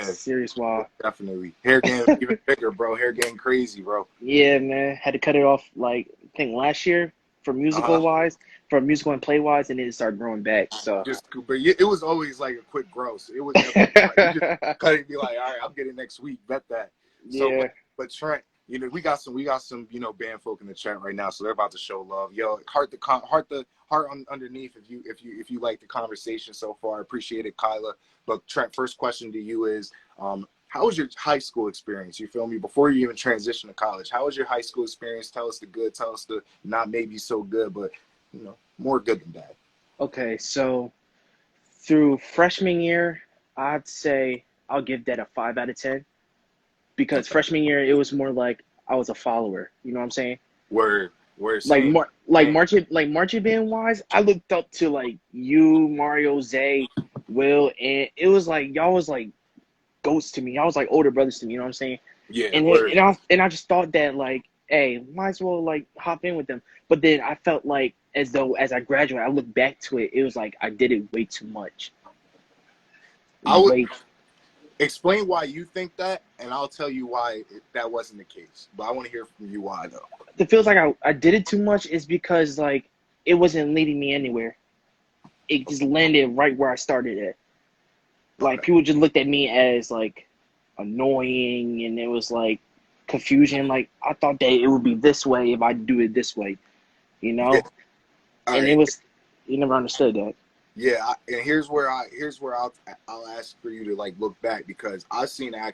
Serious while. Definitely. Hair getting even bigger, bro. Hair getting crazy, bro. Yeah, man. Had to cut it off, like, I think last year for musical-wise, for musical and play-wise, and then it started growing back. So But it was always like a quick growth. It was never like, you just cut it and be like, all right, I'll get it next week. Bet that. So, yeah. But Trent, we got some band folk in the chat right now, so they're about to show love. Yo, heart underneath if you like the conversation so far. I appreciate it, Kyla. But Trent, first question to you is, how was your high school experience? You feel me? Before you even transition to college, how was your high school experience? Tell us the good, tell us the not maybe so good, but more good than bad. Okay, so through freshman year, I'd say I'll give that a 5 out of 10. Because freshman year, it was more like I was a follower. You know what I'm saying? Where marching band wise, I looked up to like you, Mario, Zay, Will, and it was like y'all was like ghosts to me. Y'all was like older brothers to me. You know what I'm saying? Yeah. And I just thought that like, hey, might as well like hop in with them. But then I felt like as though as I graduated, I looked back to it. It was like I did it way too much. Explain why you think that, and I'll tell you why that wasn't the case. But I want to hear from you why, though. It feels like I did it too much is because, like, it wasn't leading me anywhere. It just landed right where I started at. Like, people just looked at me as, like, annoying, and it was, like, confusion. Like, I thought that it would be this way if I do it this way, you know? Yeah. And it was, you never understood that. Yeah, and here's where I'll ask for you to like look back, because I seen a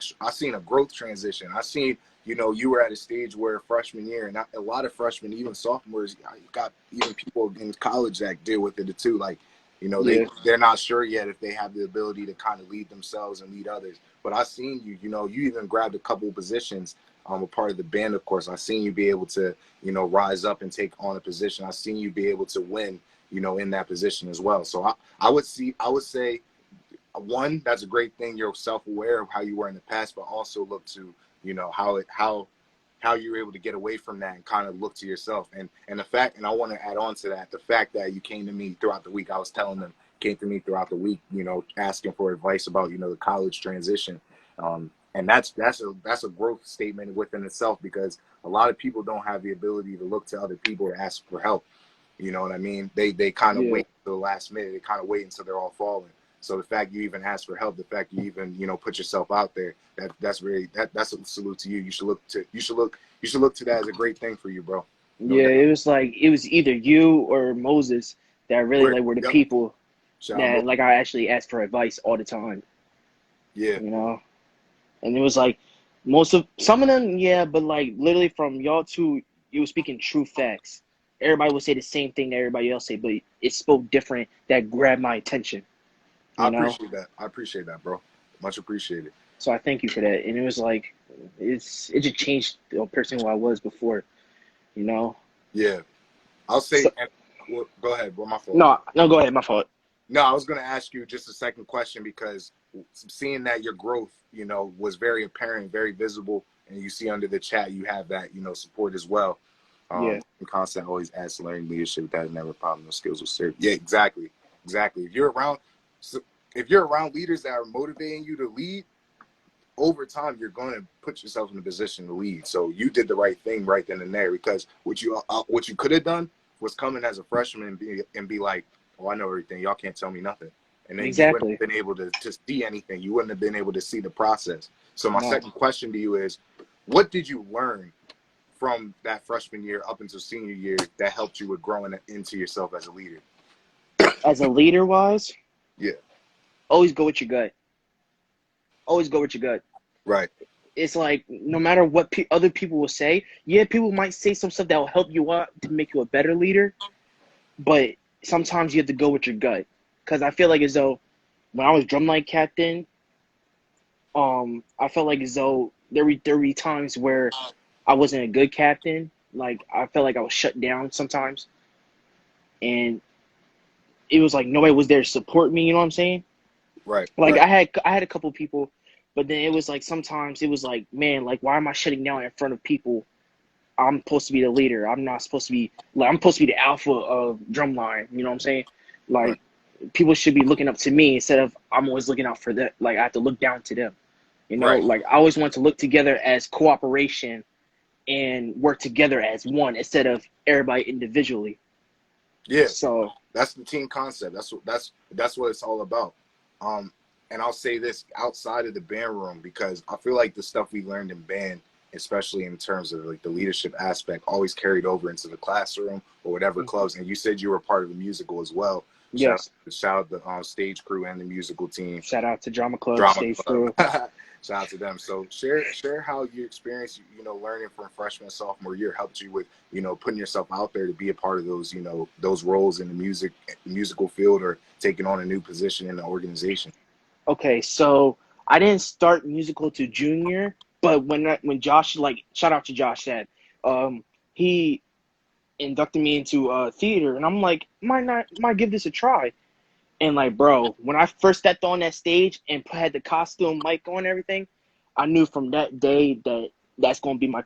growth transition. I seen you were at a stage where freshman year, and a lot of freshmen, even sophomores, got even people in college that deal with it too. Like they're not sure yet if they have the ability to kind of lead themselves and lead others. But I seen you you even grabbed a couple of positions. A part of the band, of course. I seen you be able to rise up and take on a position. I seen you be able to win in that position as well. So I would say, one, that's a great thing. You're self-aware of how you were in the past, but also look to, how you were able to get away from that and kind of look to yourself. And the fact, and I want to add on to that, the fact that you came to me throughout the week, I was telling them, came to me throughout the week, asking for advice about, the college transition. And that's a growth statement within itself, because a lot of people don't have the ability to look to other people to ask for help. You know what I mean? They kind of wait till the last minute. They kind of wait until they're all falling. So the fact you even ask for help, the fact you even put yourself out there, that's a salute to you. You should look to that as a great thing for you, bro. It was like it was either you or Moses that really were the people that like I actually asked for advice all the time. Yeah, and it was like some of them, but like literally from y'all two, you were speaking true facts. Everybody would say the same thing that everybody else say, but it spoke different that grabbed my attention. I appreciate that, bro. Much appreciated. So I thank you for that. And it was like, it just changed the person who I was before, Yeah. I'll say, go ahead. Well, my fault. No, go ahead. My fault. No, I was going to ask you just a second question, because seeing that your growth, was very apparent, very visible, and you see under the chat, you have that, support as well. concept always adds to learning leadership. That is never a problem. No skills will serve. Yeah, exactly. If you're around, leaders that are motivating you to lead, over time you're going to put yourself in a position to lead. So you did the right thing right then and there, because what you could have done was come in as a freshman and be like, oh, I know everything. Y'all can't tell me nothing. And then you wouldn't have been able to see anything. You wouldn't have been able to see the process. So my second question to you is, what did you learn from that freshman year up until senior year that helped you with growing into yourself as a leader? As a leader wise, Yeah. always go with your gut. Always go with your gut. Right. It's like, no matter what other people will say, yeah, people might say some stuff that will help you out to make you a better leader, but sometimes you have to go with your gut. Because I feel like as though when I was drumline captain, I felt like as though there were times where I wasn't a good captain. Like, I felt like I was shut down sometimes. And it was like nobody was there to support me, you know what I'm saying? Right. Like, right. I had a couple people, but then it was like sometimes it was like, man, like, why am I shutting down in front of people? I'm supposed to be the leader. I'm not supposed to be, like, I'm supposed to be the alpha of drumline, you know what I'm saying? Like, Right. People should be looking up to me instead of I'm always looking out for them. Like, I have to look down to them. You know, Right. like, I always want to look together as cooperation and work together as one instead of everybody individually. Yeah. So that's the team concept. That's what it's all about. And I'll say this outside of the band room, because I feel like the stuff we learned in band, especially in terms of like the leadership aspect, always carried over into the classroom or whatever clubs. And you said you were part of the musical as well. yes, Shout out the stage crew and the musical team. shout out to Drama Club, Stage Crew. Shout out to them. So share how you experienced, learning from freshman, sophomore year helped you with, putting yourself out there to be a part of those, those roles in the musical field or taking on a new position in the organization. Okay, so I didn't start musical to junior, but when Josh, like, shout out to Josh, said, he inducted me into theater, and I'm like, might give this a try. And like, bro, when I first stepped on that stage and had the costume, mic on, and everything, I knew from that day that that's gonna be my.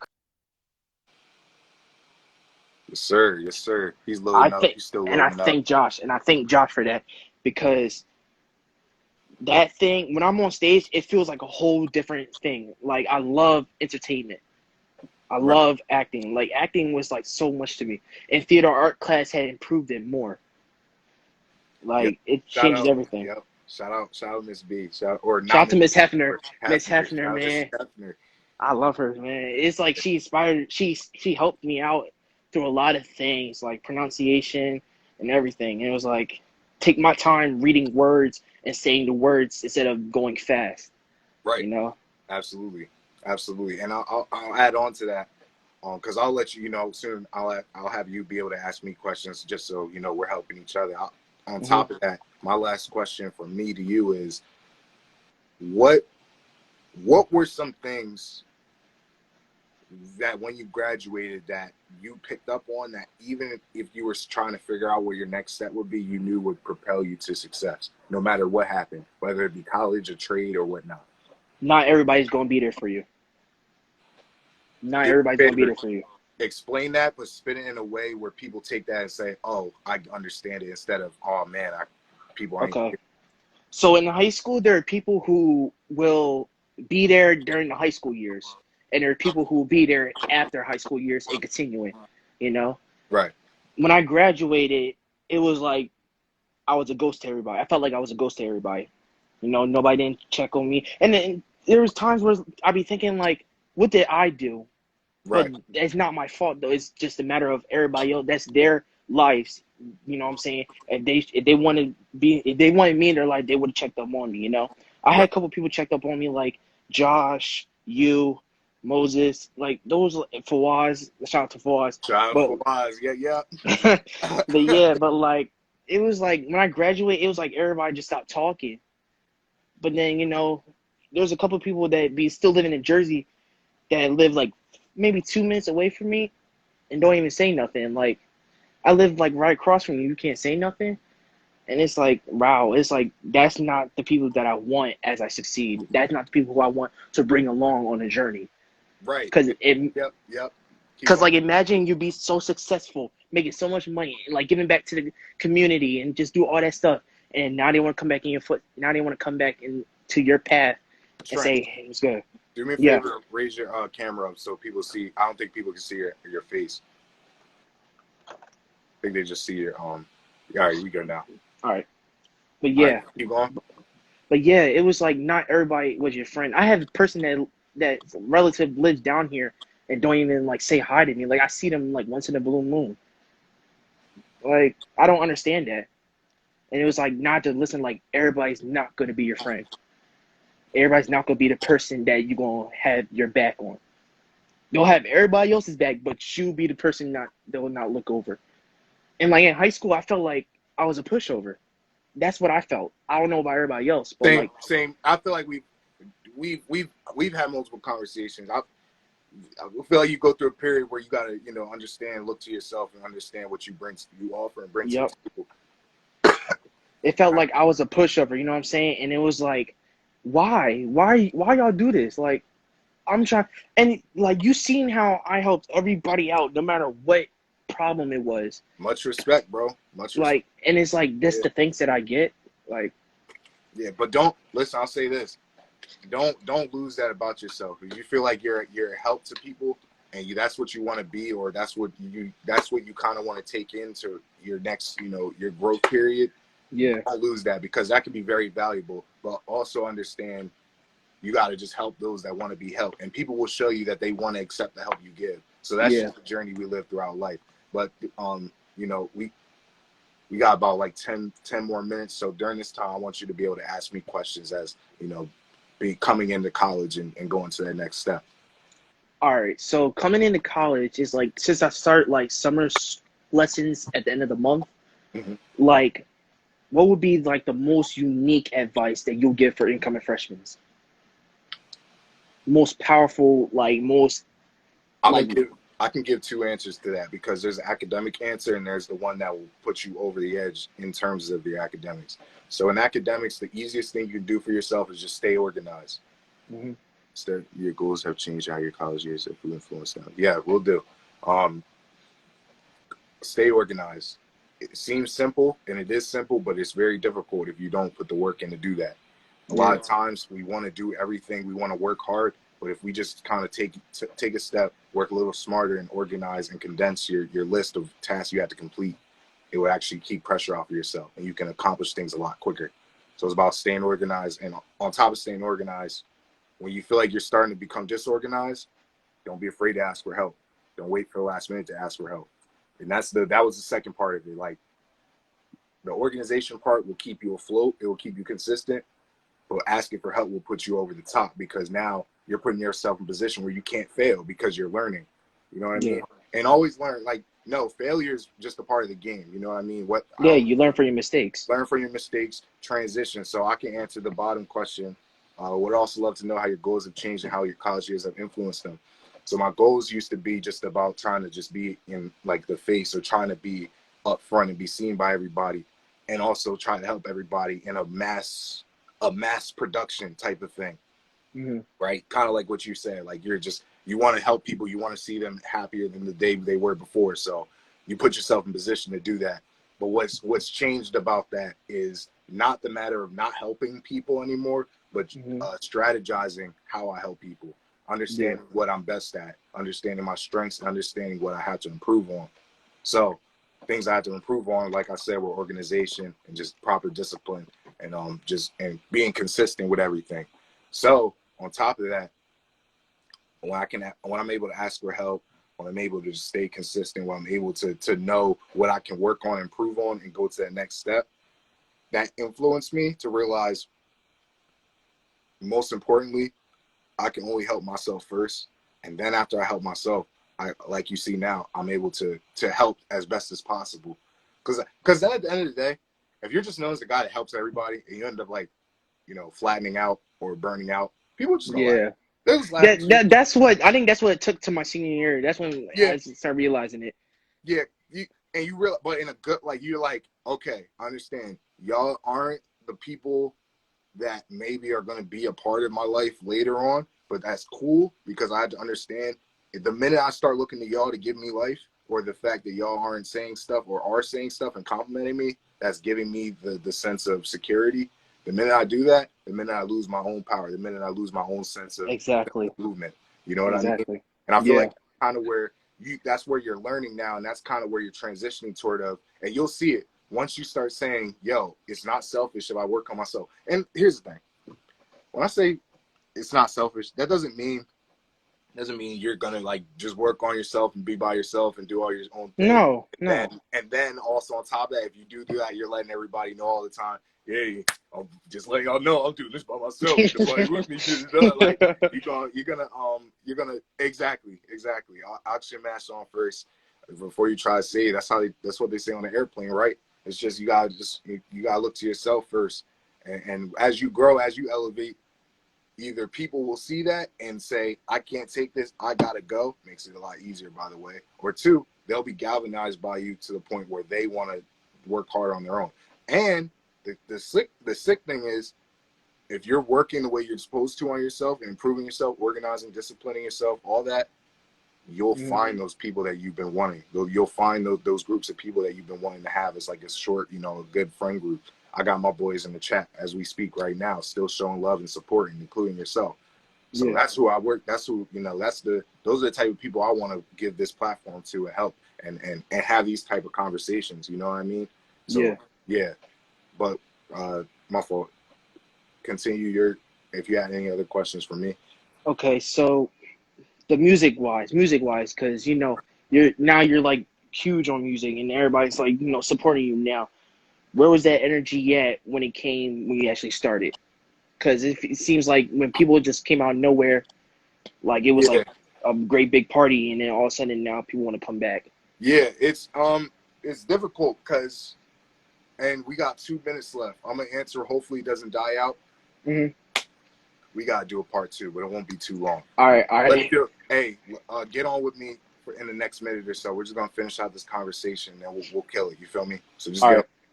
Yes, sir. Yes, sir. He's loading up. He's still loading up. And I thank Josh for that, because that thing, when I'm on stage, it feels like a whole different thing. Like, I love entertainment. I love acting. Like, acting was like so much to me. And theater art class had improved it more. Like, it changed everything. Yep. Shout out Miss B. Shout out to Miss Hefner. Miss Hefner, man. I love her, man. It's like she inspired. She helped me out through a lot of things, like pronunciation and everything. And it was like, take my time reading words and saying the words instead of going fast. Right. Absolutely. And I'll add on to that, because I'll let you know soon. I'll have you be able to ask me questions, just so we're helping each other. On top of that, my last question from me to you is, what were some things that when you graduated that you picked up on that even if you were trying to figure out what your next step would be, you knew would propel you to success, no matter what happened, whether it be college or trade or whatnot? Not everybody's going to be there for you. Not everybody's going to be there for you. Explain that, but spin it in a way where people take that and say, oh, I understand it, instead of, oh, man, people ain't. Okay. So in high school, there are people who will be there during the high school years, and there are people who will be there after high school years and continuing, Right. When I graduated, it was like I was a ghost to everybody. I felt like I was a ghost to everybody. Nobody didn't check on me. And then there was times where I'd be thinking, like, what did I do? Right. But it's not my fault, though. It's just a matter of everybody else. That's their lives. You know what I'm saying? If they wanted me in their life, they would have checked up on me. I had a couple people checked up on me, like Josh, you, Moses, like those. Fawaz, shout out to Fawaz. Shout out to Fawaz. Yeah. But yeah, but like, it was like when I graduated, it was like everybody just stopped talking. But then there's a couple people that be still living in Jersey that live like maybe 2 minutes away from me and don't even say nothing. Like, I live like right across from you. You can't say nothing. And it's like, wow, it's like, that's not the people that I want as I succeed. That's not the people who I want to bring along on a journey. Right. Because Yep. Because, like, imagine you be so successful, making so much money, like, giving back to the community and just do all that stuff. And now they want to come back in your foot. Now they want to come back into your path and say, hey, it's good. Do me a Yeah. favor, raise your camera up so people see. I don't think people can see your face. I think they just see your All right, we go now. All right. But, All yeah. right, keep going. But, yeah, it was, like, not everybody was your friend. I have a person that relative lives down here and don't even, like, say hi to me. Like, I see them, like, once in a blue moon. Like, I don't understand that. And it was like, not to listen, like, everybody's not going to be your friend. Everybody's not going to be the person that you're going to have your back on. They'll have everybody else's back, but you be the person they'll not look over. And, like, in high school, I felt like I was a pushover. That's what I felt. I don't know about everybody else, but, Same. I feel like we've had multiple conversations. I feel like you go through a period where you got to, understand, look to yourself and understand what you offer and bring to people. It felt like I was a pushover, you know what I'm saying? And it was like, why y'all do this? Like, I'm trying, and like, you seen how I helped everybody out, no matter what problem it was. Much respect, bro. Much respect. Like, and it's like, this the things that I get, like. Yeah, but don't listen. I'll say this: don't lose that about yourself. If you feel like you're a help to people, and that's what you want to be, or that's what you kind of want to take into your next, your growth period. Yeah. Don't lose that, because that can be very valuable. But also understand, you got to just help those that want to be helped, and people will show you that they want to accept the help you give. So that's just the journey we live throughout life. But we got about like 10 more minutes. So during this time, I want you to be able to ask me questions as be coming into college and going to that next step. All right. So coming into college is like, since I start like summer lessons at the end of the month, like, what would be like the most unique advice that you'll give for incoming freshmen? Most powerful, like most. I can give two answers to that, because there's an academic answer and there's the one that will put you over the edge in terms of your academics. So in academics, the easiest thing you can do for yourself is just stay organized. So your goals have changed how your college years have influenced them. Yeah, we'll do. Stay organized. It seems simple, and it is simple, but it's very difficult if you don't put the work in to do that. A lot of times we want to do everything. We want to work hard, but if we just kind of take a step, work a little smarter, and organize and condense your list of tasks you have to complete, it will actually keep pressure off of yourself, and you can accomplish things a lot quicker. So it's about staying organized, and on top of staying organized, when you feel like you're starting to become disorganized, don't be afraid to ask for help. Don't wait for the last minute to ask for help. And that was the second part of it. Like, the organization part will keep you afloat. It will keep you consistent. But asking for help will put you over the top, because now you're putting yourself in a position where you can't fail because you're learning. You know what I mean? And always learn. Like, no, failure is just a part of the game. You know what I mean? You learn from your mistakes. Learn from your mistakes, transition. So I can answer the bottom question. Would also love to know how your goals have changed and how your college years have influenced them. So my goals used to be just about trying to just be in like the face, or trying to be up front and be seen by everybody, and also trying to help everybody in a mass production type of thing. Right? Kind of like what you said, like you want to help people, you want to see them happier than the day they were before. So you put yourself in position to do that. But what's changed about that is not the matter of not helping people anymore, but strategizing how I help people. Understanding what I'm best at, understanding my strengths, and understanding what I have to improve on. So things I have to improve on, like I said, were organization and just proper discipline, and and being consistent with everything. So on top of that, when I'm able to ask for help, when I'm able to just stay consistent, when I'm able to know what I can work on, improve on, and go to that next step, that influenced me to realize, most importantly, I can only help myself first. And then after I help myself, like you see now, I'm able to help as best as possible. Because then at the end of the day, if you're just known as the guy that helps everybody, and you end up like, flattening out or burning out, people just don't That's what I think. That's what it took to my senior year. That's when I started realizing it. Yeah, you realize, but in a good, like, you're like, okay, I understand. Y'all aren't the people that maybe are going to be a part of my life later on, but that's cool, because I had to understand the minute I start looking to y'all to give me life, or the fact that y'all aren't saying stuff or are saying stuff and complimenting me, that's giving me the sense of security. The minute I do that, the minute I lose my own power, the minute I lose my own sense of Exactly. movement. You know what I mean? Exactly. And I feel Yeah. like kind of where that's where you're learning now, and that's kind of where you're transitioning toward of, and you'll see it once you start saying, yo, it's not selfish if I work on myself. And here's the thing. When I say it's not selfish, that doesn't mean you're gonna like just work on yourself and be by yourself and do all your own thing. No. And then also on top of that, if you do that, you're letting everybody know all the time. Hey, I'm just letting y'all know I'm doing this by myself. Nobody with me. Like you're gonna exactly. Oxygen mask on first before you try to say it. That's what they say on the airplane, right? It's just you gotta look to yourself first, and as you grow, as you elevate, either people will see that and say, I can't take this, I gotta go. Makes it a lot easier, by the way. Or two, they'll be galvanized by you to the point where they want to work hard on their own. And the sick thing is, if you're working the way you're supposed to on yourself, improving yourself, organizing, disciplining yourself, all that, you'll find those people that you've been wanting. You'll find those groups of people that you've been wanting to have as like a short, a good friend group. I got my boys in the chat as we speak right now, still showing love and supporting, including yourself. So that's who I work. That's who, those are the type of people I want to give this platform to and help and have these type of conversations. You know what I mean? So yeah. But my fault. Continue if you had any other questions for me. Okay, so the music wise, because you're like huge on music and everybody's like supporting you now. Where was that energy at when you actually started? Because it seems like when people just came out of nowhere, like it was like a great big party, and then all of a sudden now people want to come back. Yeah, it's difficult because, and we got 2 minutes left. I'm gonna answer. Hopefully, it doesn't die out. Mm-hmm. We gotta do a part 2, but it won't be too long. All right. Hey, get on with me in the next minute or so. We're just gonna finish out this conversation, and we'll kill it. You feel me? So just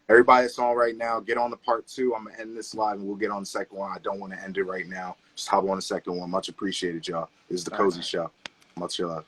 everybody that's on right now, get on the part 2. I'm gonna end this live, and we'll get on the second one. I don't want to end it right now. Just hop on the second one. Much appreciated, y'all. This is the Cozy Show. Much love.